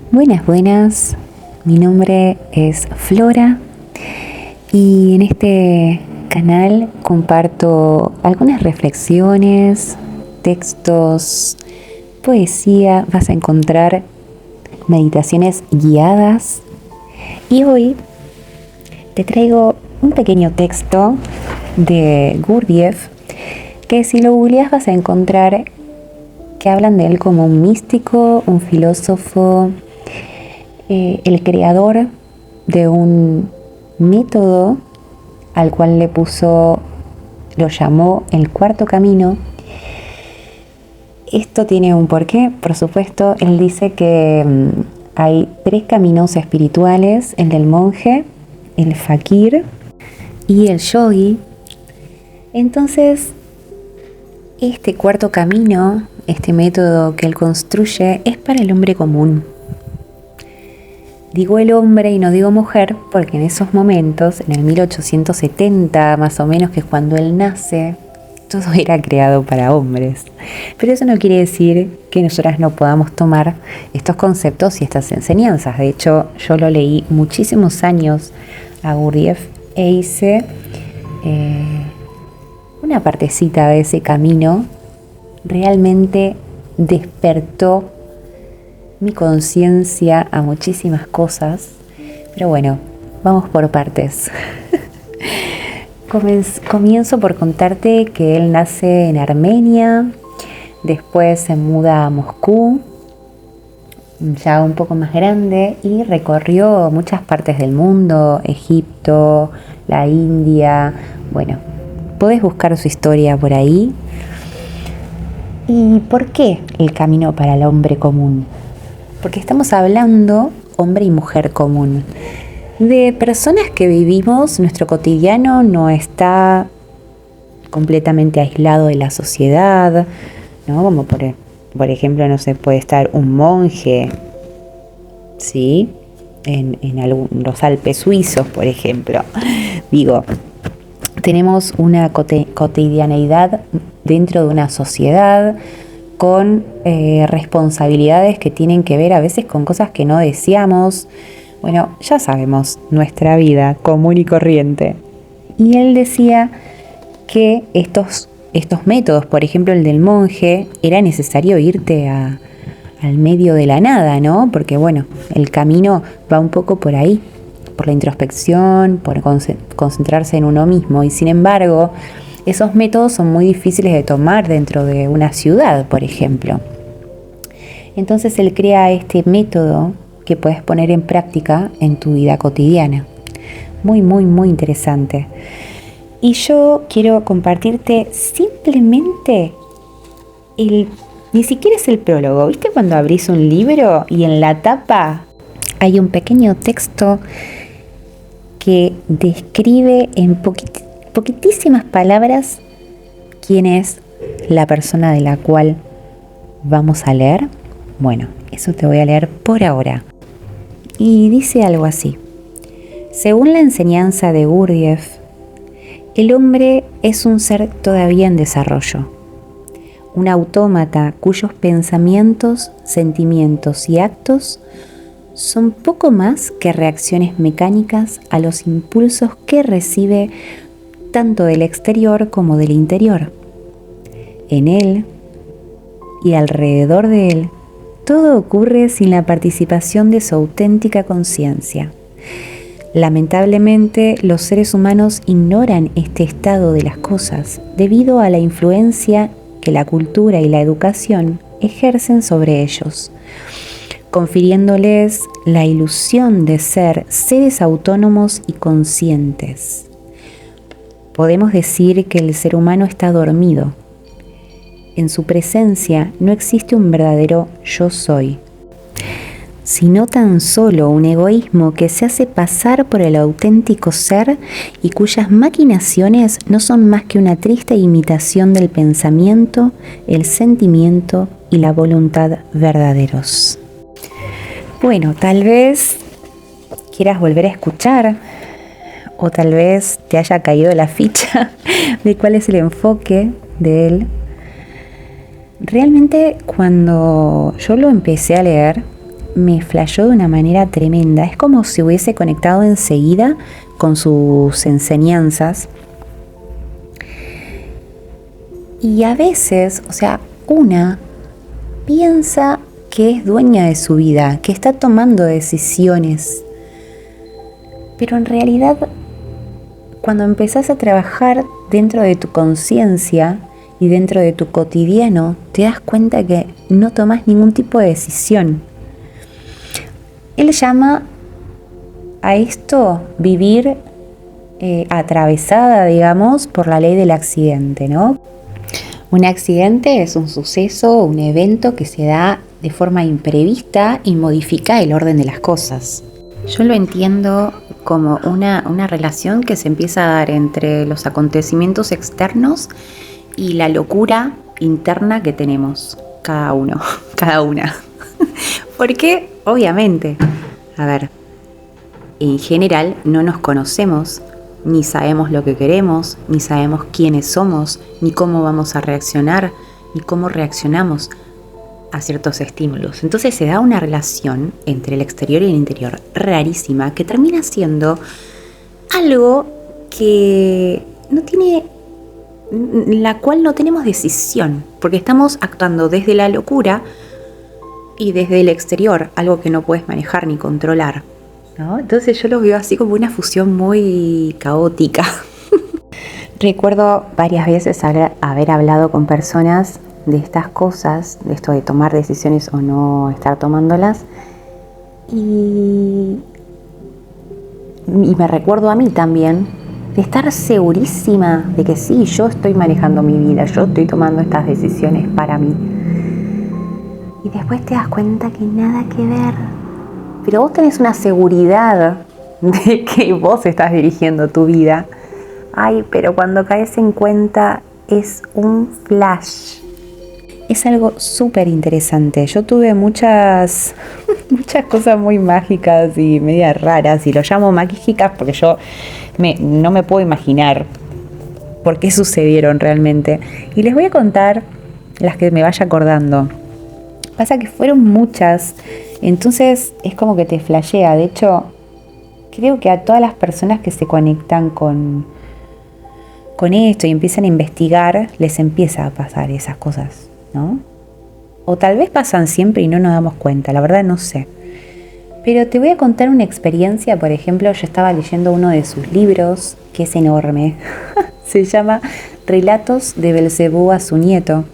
Buenas, buenas. Mi nombre es Flora y en este canal comparto algunas reflexiones, textos, poesía. Vas a encontrar meditaciones guiadas y hoy te traigo un pequeño texto de Gurdjieff que si lo googleas vas a encontrar que hablan de él como un místico, un filósofo, el creador de un método al cual lo llamó el cuarto camino. Esto tiene un porqué, por supuesto. Él dice que hay 3 caminos espirituales: el del monje, el fakir y el yogi. Entonces, este cuarto camino, este método que él construye, es para el hombre común. Digo el hombre y no digo mujer porque en esos momentos, en el 1870 más o menos, que es cuando él nace, todo era creado para hombres. Pero eso no quiere decir que nosotras no podamos tomar estos conceptos y estas enseñanzas. De hecho, yo lo leí muchísimos años a Gurdjieff e hice una partecita de ese camino. Realmente despertó mi conciencia a muchísimas cosas, pero bueno, vamos por partes. Comienzo por contarte que él nace en Armenia, después se muda a Moscú, ya un poco más grande, y recorrió muchas partes del mundo, Egipto, la India. Bueno, podés buscar su historia por ahí. ¿Y por qué el camino para el hombre común? Porque estamos hablando, hombre y mujer común, de personas que vivimos, nuestro cotidiano no está completamente aislado de la sociedad, ¿no? Como por ejemplo, no sé, puede estar un monje, ¿sí? En los Alpes suizos, por ejemplo. Digo, tenemos una cotidianeidad dentro de una sociedad con responsabilidades que tienen que ver a veces con cosas que no deseamos. Bueno, ya sabemos, nuestra vida común y corriente. Y él decía que estos métodos, por ejemplo el del monje, era necesario irte al medio de la nada, ¿no? Porque bueno, el camino va un poco por ahí, por la introspección, por concentrarse en uno mismo. Y sin embargo, esos métodos son muy difíciles de tomar dentro de una ciudad, por ejemplo. Entonces él crea este método que puedes poner en práctica en tu vida cotidiana. Muy, muy, muy interesante. Y yo quiero compartirte simplemente ni siquiera es el prólogo. ¿Viste cuando abrís un libro y en la tapa hay un pequeño texto que describe en poquitísimas palabras quién es la persona de la cual vamos a leer? Bueno, eso te voy a leer por ahora. Y dice algo así: según la enseñanza de Gurdjieff, el hombre es un ser todavía en desarrollo, un autómata cuyos pensamientos, sentimientos y actos son poco más que reacciones mecánicas a los impulsos que recibe tanto del exterior como del interior. En él y alrededor de él, todo ocurre sin la participación de su auténtica conciencia. Lamentablemente, los seres humanos ignoran este estado de las cosas debido a la influencia que la cultura y la educación ejercen sobre ellos, confiriéndoles la ilusión de ser seres autónomos y conscientes. Podemos decir que el ser humano está dormido. En su presencia no existe un verdadero yo soy, sino tan solo un egoísmo que se hace pasar por el auténtico ser y cuyas maquinaciones no son más que una triste imitación del pensamiento, el sentimiento y la voluntad verdaderos. Bueno, tal vez quieras volver a escuchar, o tal vez te haya caído la ficha de cuál es el enfoque de él. Realmente cuando yo lo empecé a leer, me flashó de una manera tremenda. Es como si hubiese conectado enseguida con sus enseñanzas. Y a veces, una piensa que es dueña de su vida, que está tomando decisiones. Pero en realidad, cuando empezás a trabajar dentro de tu conciencia y dentro de tu cotidiano, te das cuenta que no tomás ningún tipo de decisión. Él llama a esto vivir atravesada, digamos, por la ley del accidente, ¿no? Un accidente es un suceso, un evento que se da de forma imprevista y modifica el orden de las cosas. Yo lo entiendo como una relación que se empieza a dar entre los acontecimientos externos y la locura interna que tenemos cada uno, cada una. Porque, obviamente, en general no nos conocemos, ni sabemos lo que queremos, ni sabemos quiénes somos, ni cómo vamos a reaccionar, ni cómo reaccionamos a ciertos estímulos. Entonces se da una relación entre el exterior y el interior rarísima que termina siendo algo que no tiene, la cual no tenemos decisión, porque estamos actuando desde la locura y desde el exterior, algo que no puedes manejar ni controlar, ¿no? Entonces yo lo veo así como una fusión muy caótica. Recuerdo varias veces haber hablado con personas de estas cosas, de esto de tomar decisiones o no estar tomándolas, y me recuerdo a mí también de estar segurísima de que sí, yo estoy manejando mi vida, yo estoy tomando estas decisiones para mí, y después te das cuenta que nada que ver, pero vos tenés una seguridad de que vos estás dirigiendo tu vida. Ay, pero cuando caes en cuenta es un flash. Es algo súper interesante. Yo tuve muchas cosas muy mágicas y medias raras, y lo llamo mágicas porque yo no me puedo imaginar por qué sucedieron realmente. Y les voy a contar las que me vaya acordando. Pasa que fueron muchas, entonces es como que te flashea. De hecho, creo que a todas las personas que se conectan con esto y empiezan a investigar, les empieza a pasar esas cosas, ¿no? O tal vez pasan siempre y no nos damos cuenta, la verdad no sé. Pero te voy a contar una experiencia. Por ejemplo, yo estaba leyendo uno de sus libros, que es enorme. Se llama Relatos de Belcebú a su nieto.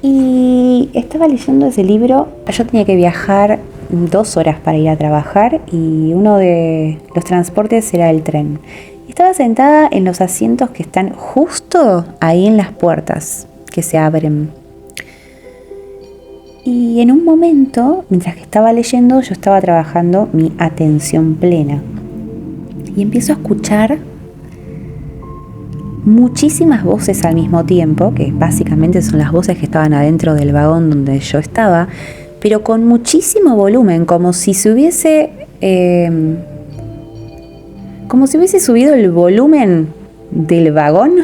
Y estaba leyendo ese libro. Yo tenía que viajar 2 horas para ir a trabajar y uno de los transportes era el tren. Estaba sentada en los asientos que están justo ahí en las puertas que se abren. Y en un momento, mientras que estaba leyendo, yo estaba trabajando mi atención plena. Y empiezo a escuchar muchísimas voces al mismo tiempo, que básicamente son las voces que estaban adentro del vagón donde yo estaba, pero con muchísimo volumen, como si se hubiese subido el volumen del vagón.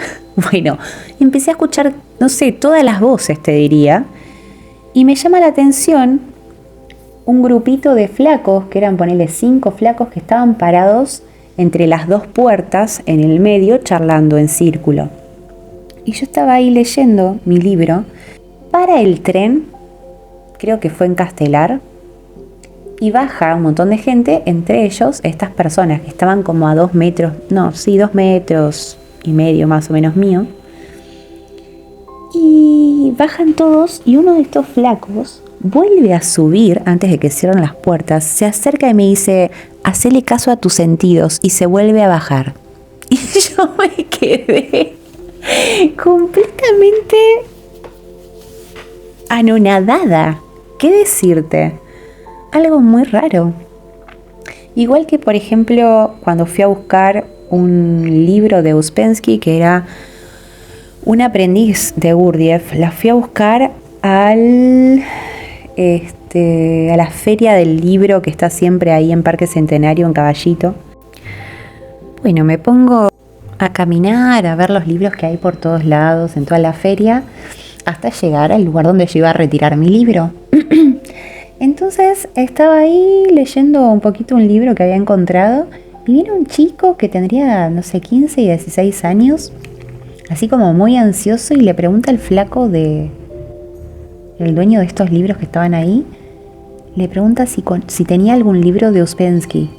Bueno, empecé a escuchar, no sé, todas las voces, te diría. Y me llama la atención un grupito de flacos, que eran, ponele, 5 flacos que estaban parados entre las 2 puertas en el medio, charlando en círculo. Y yo estaba ahí leyendo mi libro. Para el tren, creo que fue en Castelar, y baja un montón de gente, entre ellos estas personas que estaban como a 2 metros, 2 metros y medio más o menos mío. Y bajan todos y uno de estos flacos vuelve a subir antes de que cierren las puertas, se acerca y me dice: hacele caso a tus sentidos, y se vuelve a bajar. Y yo me quedé completamente anonadada. ¿Qué decirte? Algo muy raro. Igual que, por ejemplo, cuando fui a buscar un libro de Uspensky, que era un aprendiz de Gurdjieff, la fui a buscar a la feria del libro que está siempre ahí en Parque Centenario, en Caballito. Bueno, me pongo a caminar, a ver los libros que hay por todos lados, en toda la feria, hasta llegar al lugar donde yo iba a retirar mi libro. Entonces estaba ahí leyendo un poquito un libro que había encontrado y viene un chico que tendría, no sé, 15 y 16 años, así como muy ansioso, y le pregunta al flaco el dueño de estos libros que estaban ahí, le pregunta si tenía algún libro de Uspensky.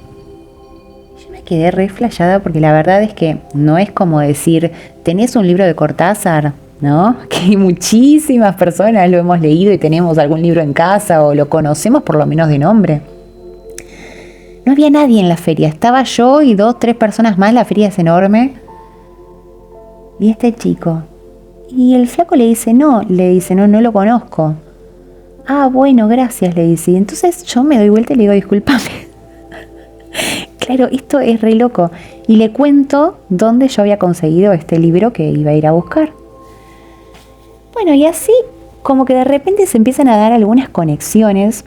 Yo me quedé re flayada porque la verdad es que no es como decir, ¿tenés un libro de Cortázar? ¿No? Que muchísimas personas lo hemos leído y tenemos algún libro en casa o lo conocemos por lo menos de nombre. No había nadie en la feria, estaba yo y 2, 3 personas más, la feria es enorme. Y este chico. Y el flaco le dice, no, no lo conozco. Ah, bueno, gracias, le dice. Y entonces yo me doy vuelta y le digo, discúlpame. Claro, esto es re loco. Y le cuento dónde yo había conseguido este libro que iba a ir a buscar. Bueno, y así como que de repente se empiezan a dar algunas conexiones,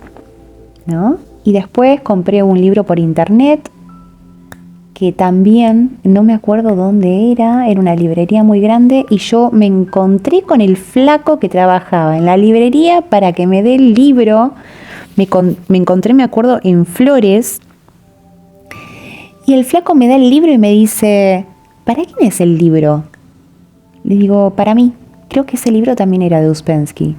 ¿no? Y después compré un libro por internet, que también no me acuerdo dónde era una librería muy grande, y yo me encontré con el flaco que trabajaba en la librería para que me dé el libro. Me encontré, me acuerdo, en Flores, y el flaco me da el libro y me dice, ¿para quién es el libro? Le digo, para mí. Creo que ese libro también era de Uspensky.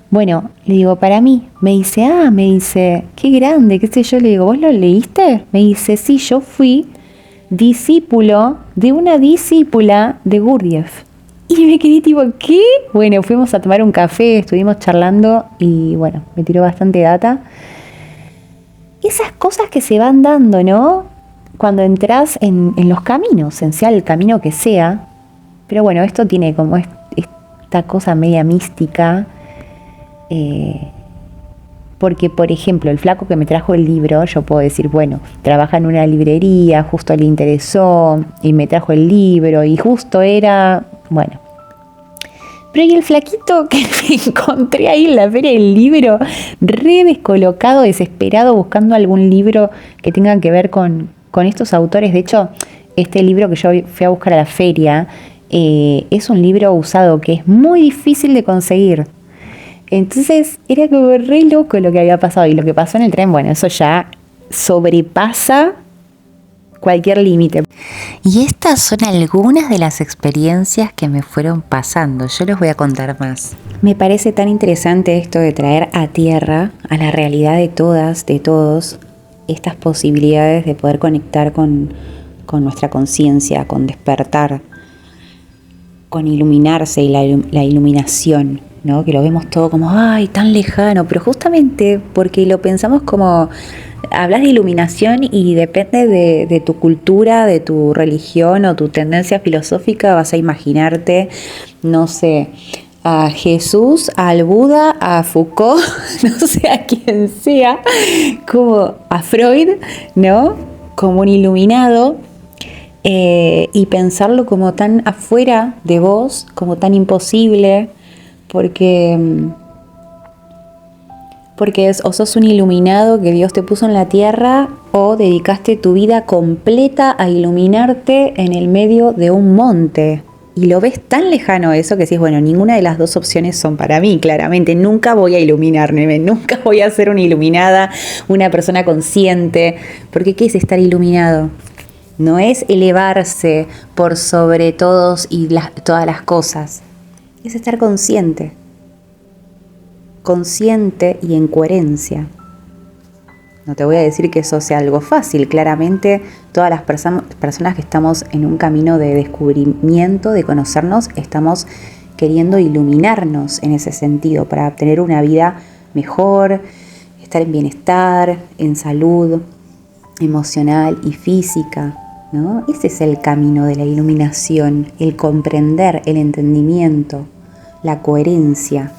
Bueno, le digo, para mí. Me dice, qué grande, qué sé yo. Le digo, ¿vos lo leíste? Me dice, sí, yo fui discípulo de una discípula de Gurdjieff. Y me quedé tipo, ¿qué? Bueno, fuimos a tomar un café, estuvimos charlando y bueno, me tiró bastante data. Esas cosas que se van dando, ¿no? Cuando entras en los caminos, en sea el camino que sea. Pero bueno, esto tiene como esta cosa media mística, porque por ejemplo el flaco que me trajo el libro, yo puedo decir, bueno, trabaja en una librería, justo le interesó y me trajo el libro y justo era, bueno. Pero y el flaquito que me encontré ahí en la feria del libro, re descolocado, desesperado, buscando algún libro que tenga que ver con estos autores. De hecho, este libro que yo fui a buscar a la feria, es un libro usado que es muy difícil de conseguir. Entonces era como re loco lo que había pasado. Y lo que pasó en el tren, bueno, eso ya sobrepasa cualquier límite. Y estas son algunas de las experiencias que me fueron pasando. Yo les voy a contar más. Me parece tan interesante esto de traer a tierra, a la realidad de todas, de todos, estas posibilidades de poder conectar con nuestra conciencia, con despertar, con iluminarse y la iluminación, ¿no? Que lo vemos todo como, ay, tan lejano, pero justamente porque lo pensamos como, hablas de iluminación y depende de tu cultura, de tu religión o tu tendencia filosófica, vas a imaginarte, no sé, a Jesús, al Buda, a Foucault, no sé, a quien sea, como a Freud, ¿no? Como un iluminado. Y pensarlo como tan afuera de vos, como tan imposible, porque o sos un iluminado que Dios te puso en la tierra, o dedicaste tu vida completa a iluminarte en el medio de un monte. Y lo ves tan lejano eso que decís, bueno, ninguna de las dos opciones son para mí, claramente. Nunca voy a iluminarme, nunca voy a ser una iluminada, una persona consciente. Porque ¿qué es estar iluminado? No es elevarse por sobre todos y todas las cosas. Es estar consciente. Consciente y en coherencia. No te voy a decir que eso sea algo fácil. Claramente todas las personas que estamos en un camino de descubrimiento, de conocernos, estamos queriendo iluminarnos en ese sentido para obtener una vida mejor, estar en bienestar, en salud emocional y física, ¿no? Ese es el camino de la iluminación, el comprender, el entendimiento, la coherencia.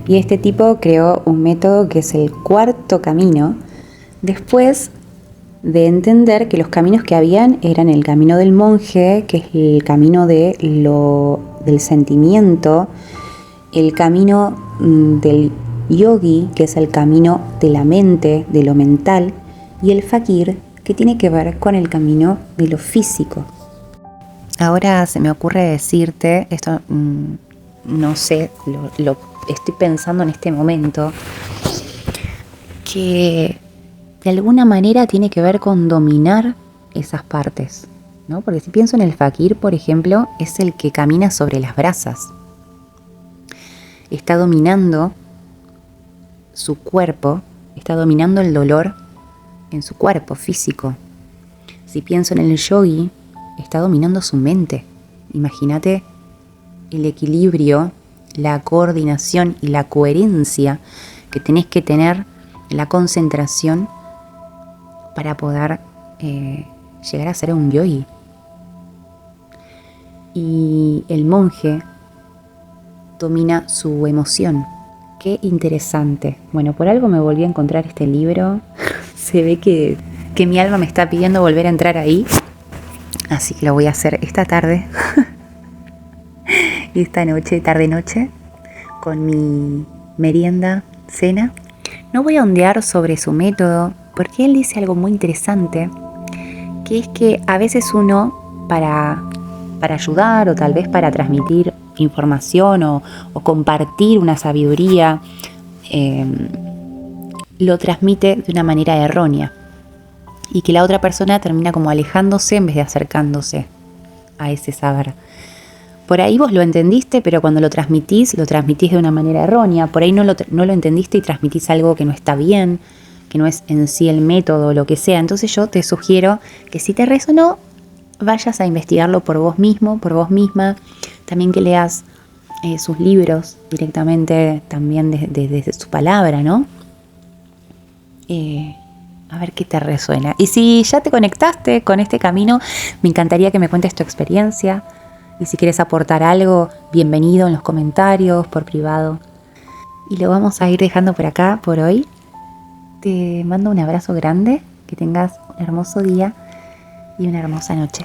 Y este tipo creó un método que es el cuarto camino, después de entender que los caminos que habían eran el camino del monje, que es el camino del sentimiento, el camino del yogi, que es el camino de la mente, de lo mental, y el fakir, que tiene que ver con el camino de lo físico. Ahora se me ocurre decirte, esto no sé, lo estoy pensando en este momento, que de alguna manera tiene que ver con dominar esas partes, ¿no? Porque si pienso en el fakir, por ejemplo, es el que camina sobre las brasas. Está dominando su cuerpo, está dominando el dolor en su cuerpo físico. Si pienso en el yogi, está dominando su mente. Imagínate el equilibrio, la coordinación y la coherencia que tenés que tener, la concentración para poder llegar a ser un yogi. Y el monje domina su emoción. Qué interesante. Bueno, por algo me volví a encontrar este libro. Se ve que mi alma me está pidiendo volver a entrar ahí. Así que lo voy a hacer esta tarde. Esta noche, tarde-noche, con mi merienda, cena. No voy a ondear sobre su método, porque él dice algo muy interesante, que es que a veces uno, para ayudar o tal vez para transmitir información o compartir una sabiduría, lo transmite de una manera errónea y que la otra persona termina como alejándose en vez de acercándose a ese saber. Por ahí vos lo entendiste, pero cuando lo transmitís de una manera errónea. Por ahí no lo entendiste y transmitís algo que no está bien, que no es en sí el método o lo que sea. Entonces yo te sugiero que si te resonó, vayas a investigarlo por vos mismo, por vos misma. También que leas sus libros directamente, también desde su palabra, ¿no? A ver qué te resuena. Y si ya te conectaste con este camino, me encantaría que me cuentes tu experiencia. Y si quieres aportar algo, bienvenido en los comentarios, por privado. Y lo vamos a ir dejando por acá por hoy. Te mando un abrazo grande, que tengas un hermoso día y una hermosa noche.